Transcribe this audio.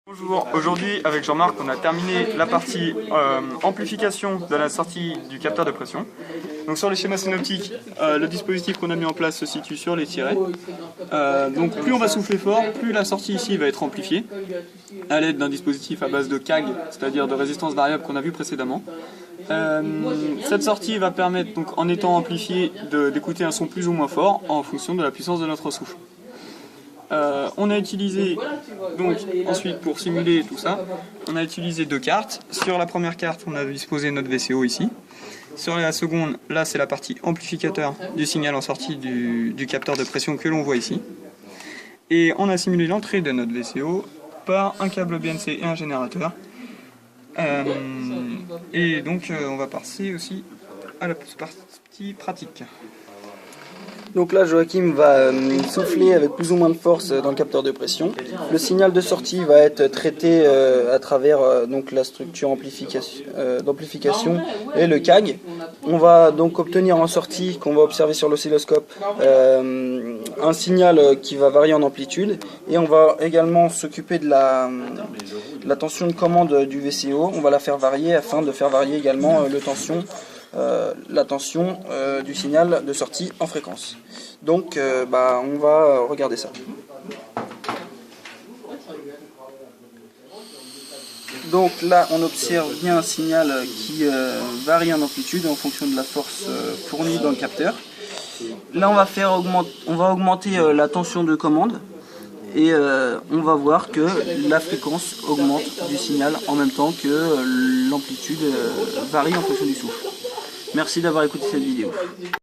Bonjour, aujourd'hui avec Jean-Marc on a terminé la partie amplification de la sortie du capteur de pression. Donc sur les schémas synoptiques, le dispositif qu'on a mis en place se situe sur les tirets. Donc plus on va souffler fort, plus la sortie ici va être amplifiée à l'aide d'un dispositif à base de CAG, c'est-à-dire de résistance variable qu'on a vu précédemment. Cette sortie va permettre, donc, en étant amplifiée, d'écouter un son plus ou moins fort en fonction de la puissance de notre souffle. On a utilisé, donc ensuite pour simuler tout ça, on a utilisé deux cartes. Sur la première carte, on a disposé notre VCO ici. Sur la seconde, là c'est la partie amplificateur du signal en sortie du capteur de pression que l'on voit ici. Et on a simulé l'entrée de notre VCO par un câble BNC et un générateur. Et donc on va passer aussi à la partie pratique. Donc là, Joachim va souffler avec plus ou moins de force dans le capteur de pression. Le signal de sortie va être traité à travers donc la structure d'amplification et le CAG. On va donc obtenir en sortie, qu'on va observer sur l'oscilloscope, un signal qui va varier en amplitude. Et on va également s'occuper de la tension de commande du VCO. On va la faire varier afin de faire varier également la tension du signal de sortie en fréquence. Donc on va regarder ça. Donc là on observe bien un signal qui varie en amplitude en fonction de la force fournie dans le capteur. Là on va augmenter la tension de commande et on va voir que la fréquence augmente du signal en même temps que l'amplitude varie en fonction du souffle. Merci d'avoir écouté cette vidéo.